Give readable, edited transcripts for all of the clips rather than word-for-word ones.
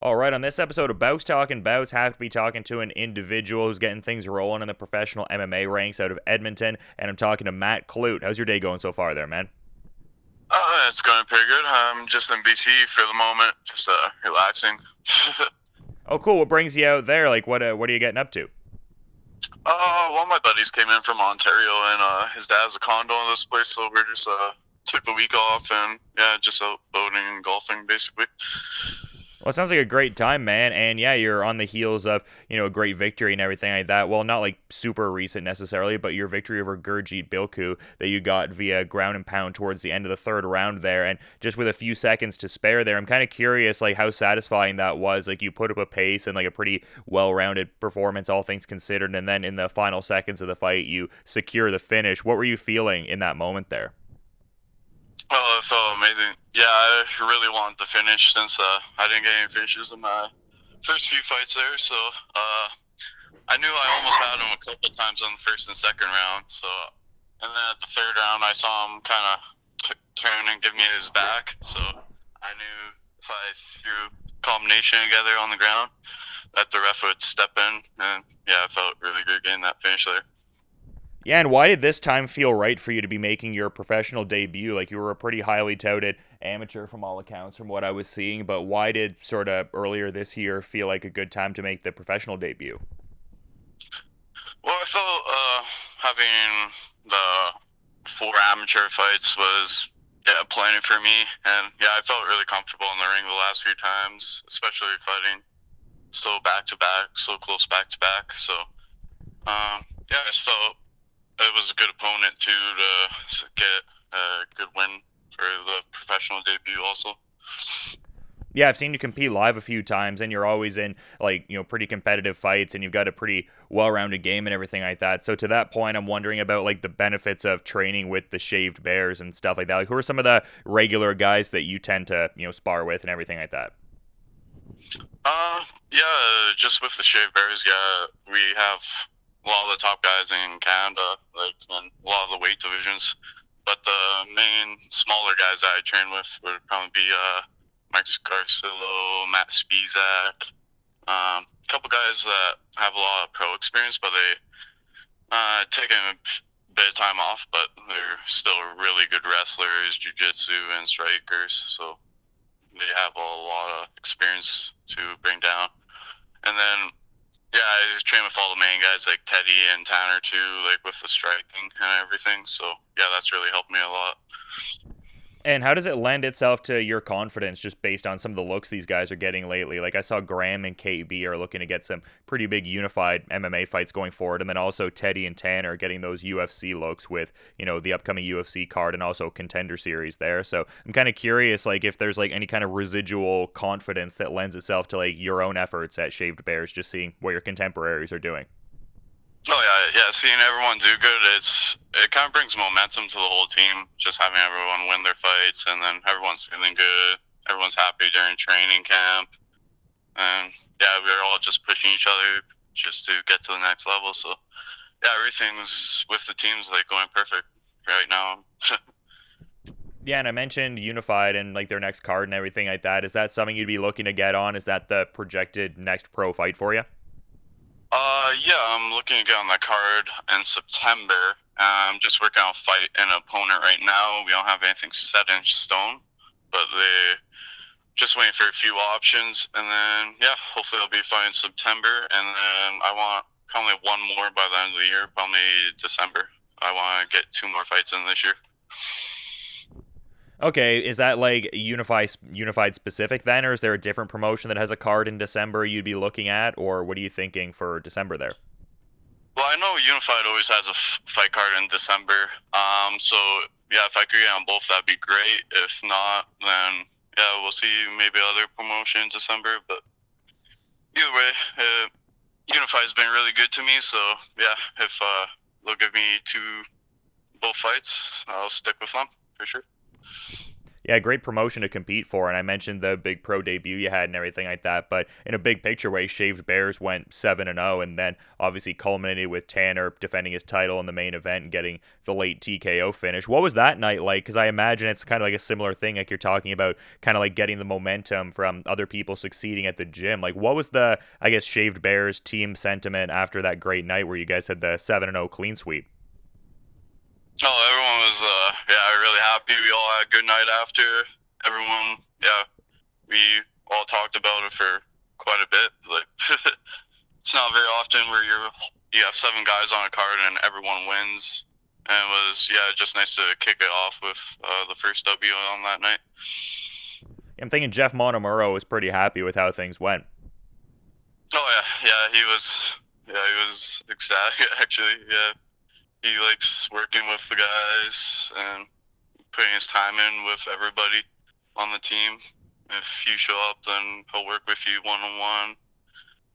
All right, on this episode of Bouts Talking Bouts, happy to be talking to an individual who's getting things rolling in the professional MMA ranks out of Edmonton, and I'm talking to Matt Klute. How's your day going so far there, man? It's going pretty good. I'm just in BC for the moment, just relaxing. Oh, cool. What brings you out there? Like, what are you getting up to? One of my buddies came in from Ontario, and his dad has a condo in this place, so we're just took the week off, and yeah, just out boating and golfing basically. Well, it sounds like a great time, man. And yeah, you're on the heels of, a great victory and everything like that. Well, not like super recent necessarily, but your victory over Gurjeet Bilku that you got via ground and pound towards the end of the third round there. And just with a few seconds to spare there, I'm kind of curious, like, how satisfying that was. Like, you put up a pace and like a pretty well-rounded performance, all things considered. And then in the final seconds of the fight, you secure the finish. What were you feeling in that moment there? Oh, it felt amazing. Yeah, I really wanted to finish since I didn't get any finishes in my first few fights there, so I knew I almost had him a couple of times on the first and second round. So, and then at the third round, I saw him kind of turn and give me his back. So I knew if I threw a combination together on the ground, that the ref would step in. And yeah, I felt really good getting that finish there. Yeah, and why did this time feel right for you to be making your professional debut? Like, you were a pretty highly touted amateur from all accounts, from what I was seeing, but why did sort of earlier this year feel like a good time to make the professional debut? Well, I felt having the four amateur fights was plenty for me, and yeah, I felt really comfortable in the ring the last few times, especially fighting so back to back, so close back to back. So yeah, I just felt it was a good opponent too to get a good win for the professional debut also. Yeah, I've seen you compete live a few times, and you're always in like pretty competitive fights, and you've got a pretty well-rounded game and everything like that. So to that point, I'm wondering about like the benefits of training with the Shaved Bears and stuff like that. Like, who are some of the regular guys that you tend to spar with and everything like that? Yeah, just with the Shave Bears, yeah, we have a lot of the top guys in Canada, like in a lot of the weight divisions. But the main smaller guys that I train with would probably be Mike Scarcillo, Matt Spizak, a couple guys that have a lot of pro experience, but they taking a bit of time off, but they're still really good wrestlers, jiu-jitsu, and strikers. So they have a lot of experience to bring down. And then, yeah, I just train with all the main guys like Teddy and Tanner too, like with the striking and everything. So yeah, that's really helped me a lot. And how does it lend itself to your confidence just based on some of the looks these guys are getting lately? Like, I saw Graham and KB are looking to get some pretty big unified MMA fights going forward, and then also Teddy and Tanner are getting those UFC looks with, the upcoming UFC card and also contender series there. So I'm kind of curious, like, if there's like any kind of residual confidence that lends itself to like your own efforts at Shaved Bears, just seeing what your contemporaries are doing. Oh yeah. Seeing everyone do good, it kind of brings momentum to the whole team. Just having everyone win their fights, and then everyone's feeling good. Everyone's happy during training camp, and yeah, we're all just pushing each other just to get to the next level. So yeah, everything's with the team's like going perfect right now. Yeah, and I mentioned Unified and like their next card and everything like that. Is that something you'd be looking to get on? Is that the projected next pro fight for you? Yeah, I'm looking to get on that card in September. I'm just working on a fight and an opponent right now. We don't have anything set in stone, but they just waiting for a few options, and then yeah, hopefully I'll be fine in September, and then I want probably one more by the end of the year, probably December. I want to get two more fights in this year. Okay, is that like unified specific then, or is there a different promotion that has a card in December you'd be looking at, or what are you thinking for December there? Well, I know Unified always has a fight card in December. So yeah, if I could get on both, that'd be great. If not, then yeah, we'll see maybe other promotion in December. But either way, Unified's been really good to me. So yeah, if they'll give me two both fights, I'll stick with them for sure. Yeah, great promotion to compete for. And I mentioned the big pro debut you had and everything like that. But in a big picture way, Shaved Bears went 7-0, and then obviously culminated with Tanner defending his title in the main event and getting the late TKO finish. What was that night like? Because I imagine it's kind of like a similar thing, like you're talking about, kind of like getting the momentum from other people succeeding at the gym. Like, what was the, I guess, Shaved Bears team sentiment after that great night where you guys had the 7-0 clean sweep? Oh, everyone was yeah, really happy. We all had a good night after. Everyone, yeah, we all talked about it for quite a bit. Like it's not very often where you have 7 guys on a card and everyone wins. And it was, yeah, just nice to kick it off with the first W on that night. I'm thinking Jeff Montemuro was pretty happy with how things went. Oh yeah, yeah, he was ecstatic actually. Yeah, he likes working with the guys and putting his time in with everybody on the team. If you show up, then he'll work with you one on one.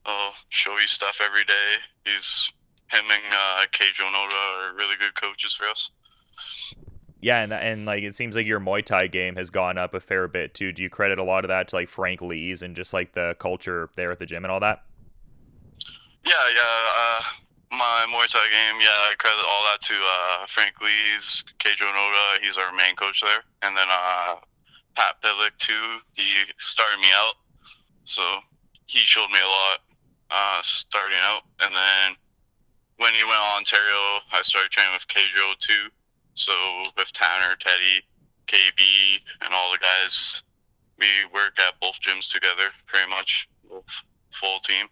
He'll show you stuff every day. Him and Keijo Noda are really good coaches for us. Yeah, and like it seems like your Muay Thai game has gone up a fair bit too. Do you credit a lot of that to like Frank Lee's and just like the culture there at the gym and all that? Yeah. My Muay Thai game, yeah, I credit all that to Frank Lee's, Keijo Noda. He's our main coach there, and then Pat Pillick too. He started me out, so he showed me a lot starting out, and then when he went on Ontario, I started training with Keijo too. So with Tanner, Teddy, KB, and all the guys, we work at both gyms together, pretty much, full team.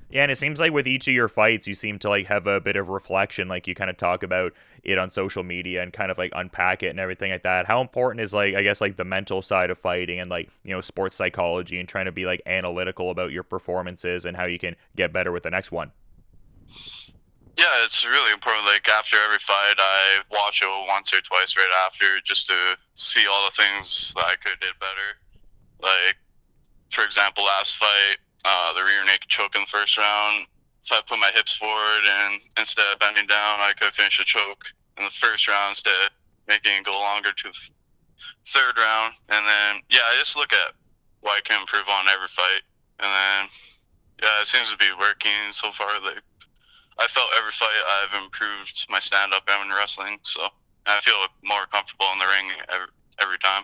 Yeah, and it seems like with each of your fights, you seem to like have a bit of reflection, like you kind of talk about it on social media and kind of like unpack it and everything like that. How important is like, I guess, like the mental side of fighting and like, you know, sports psychology and trying to be like analytical about your performances and how you can get better with the next one? Yeah, it's really important. Like after every fight, I watch it once or twice right after, just to see all the things that I could have did better. Like for example, last fight, the rear naked choke in the first round. If I put my hips forward and instead of bending down, I could finish the choke in the first round instead of making it go longer to the third round. And then, yeah, I just look at what I can improve on every fight. And then, yeah, it seems to be working so far. Like, I felt every fight I've improved my stand up and wrestling. So I feel more comfortable in the ring every time.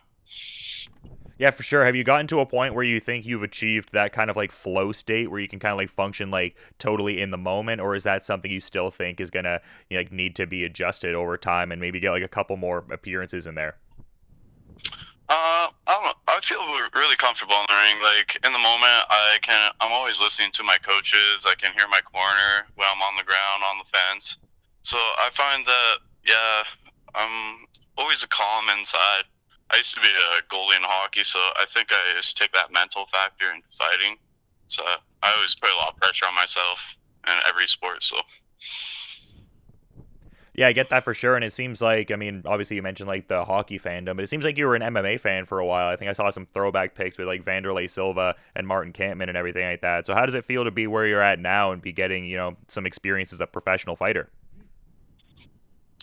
Yeah, for sure. Have you gotten to a point where you think you've achieved that kind of like flow state where you can kind of like function like totally in the moment, or is that something you still think is gonna, you know, like need to be adjusted over time and maybe get like a couple more appearances in there? I don't know. I feel really comfortable in the ring. Like in the moment, I'm always listening to my coaches. I can hear my corner when I'm on the ground on the fence. So I find that, yeah, I'm always calm inside. I used to be a goalie in hockey, so I think I just take that mental factor into fighting. So I always put a lot of pressure on myself in every sport. So Yeah, I get that for sure. And it seems like, I mean, obviously you mentioned like the hockey fandom, but it seems like you were an MMA fan for a while. I think I saw some throwback pics with like Vanderlei Silva and Martin Kampman and everything like that. So how does it feel to be where you're at now and be getting, you know, some experience as a professional fighter?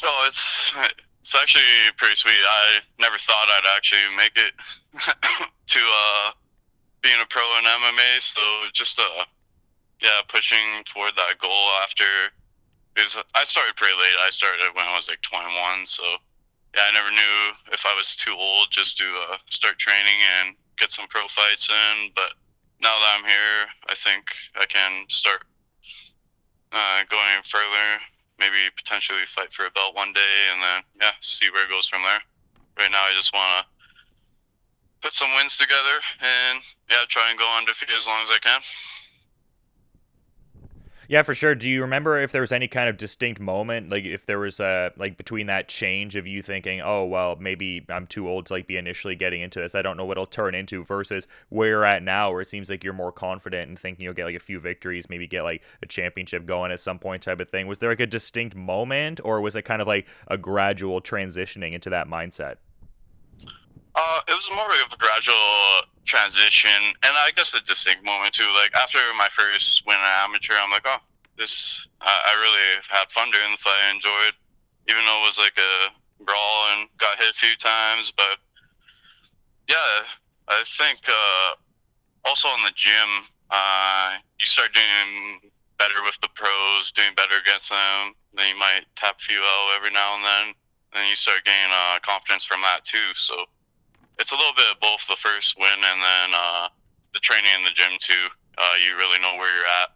oh, it's actually pretty sweet. I never thought I'd actually make it to being a pro in MMA. So just yeah, pushing toward that goal after. Because I started pretty late. I started when I was like 21, so yeah, I never knew if I was too old just to start training and get some pro fights in. But now that I'm here, I think I can start going further. Maybe potentially fight for a belt one day, and then yeah, see where it goes from there. Right now, I just want to put some wins together and yeah, try and go undefeated as long as I can. Yeah, for sure. Do you remember if there was any kind of distinct moment, like if there was a like between that change of you thinking, oh well, maybe I'm too old to like be initially getting into this. I don't know what it'll turn into versus where you're at now, where it seems like you're more confident and thinking you'll get like a few victories, maybe get like a championship going at some point type of thing. Was there like a distinct moment, or was it kind of like a gradual transitioning into that mindset? It was more of a gradual transition, and I guess a distinct moment too. Like after my first win at amateur, I'm like, oh, this I really had fun doing the fight. I enjoyed, even though it was like a brawl and got hit a few times, but yeah, I think also in the gym, you start doing better with the pros, doing better against them. Then you might tap a few out every now and then. Then you start gaining confidence from that too. So it's a little bit of both the first win and then the training in the gym too. You really know where you're at.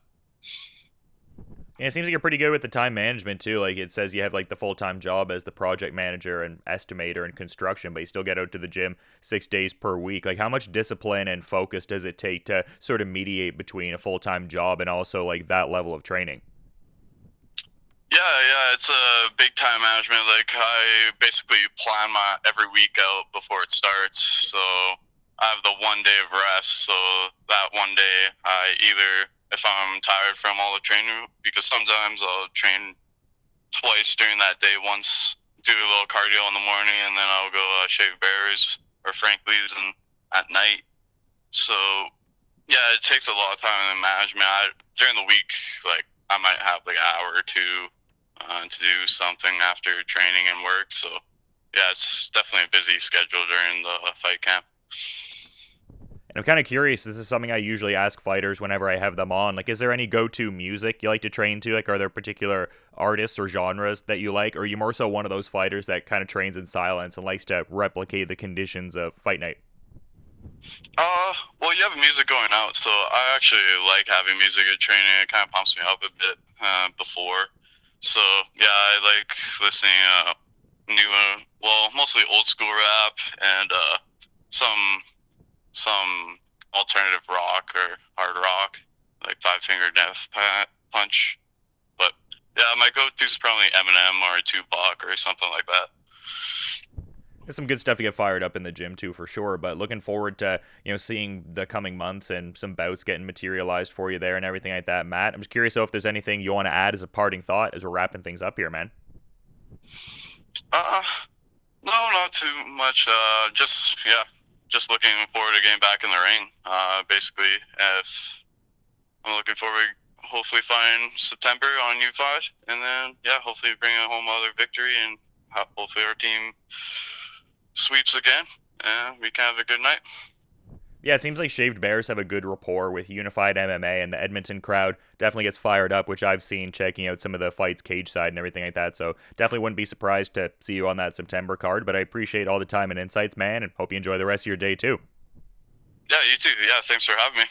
And it seems like you're pretty good with the time management too. Like it says you have like the full time job as the project manager and estimator in construction, but you still get out to the gym 6 days per week. Like how much discipline and focus does it take to sort of mediate between a full time job and also like that level of training? Yeah, it's a big time management. Like I basically plan my every week out before it starts. So I have the 1 day of rest. So that 1 day, I either if I'm tired from all the training, because sometimes I'll train twice during that day. Once do a little cardio in the morning, and then I'll go shave berries or Franklies and at night. So yeah, it takes a lot of time in management. During the week, like I might have like an hour or two to do something after training and work. So yeah, it's definitely a busy schedule during the fight camp. And I'm kind of curious. This is something I usually ask fighters whenever I have them on. Like, is there any go-to music you like to train to? Like, are there particular artists or genres that you like? Or are you more so one of those fighters that kind of trains in silence and likes to replicate the conditions of fight night? Well, you have music going out, so I actually like having music at training. It kind of pumps me up a bit before. So yeah, I like listening new, well, mostly old school rap and some alternative rock or hard rock, like Five Finger Death Punch. But yeah, my go-to is probably Eminem or Tupac or something like that. There's some good stuff to get fired up in the gym too, for sure. But looking forward to seeing the coming months and some bouts getting materialized for you there and everything like that, Matt. I'm just curious though if there's anything you want to add as a parting thought as we're wrapping things up here, man. Uh, no, not too much. Just yeah, just looking forward to getting back in the ring. Basically, if I'm looking forward, hopefully find September on U5, and then yeah, hopefully bring home another victory, and hopefully our team sweeps again, and we can have a good night. Yeah, it seems like Shaved Bears have a good rapport with Unified MMA, and the Edmonton crowd definitely gets fired up, which I've seen checking out some of the fights Cageside and everything like that. So definitely wouldn't be surprised to see you on that September card. But I appreciate all the time and insights, man, and hope you enjoy the rest of your day too. Yeah, you too. Yeah, thanks for having me.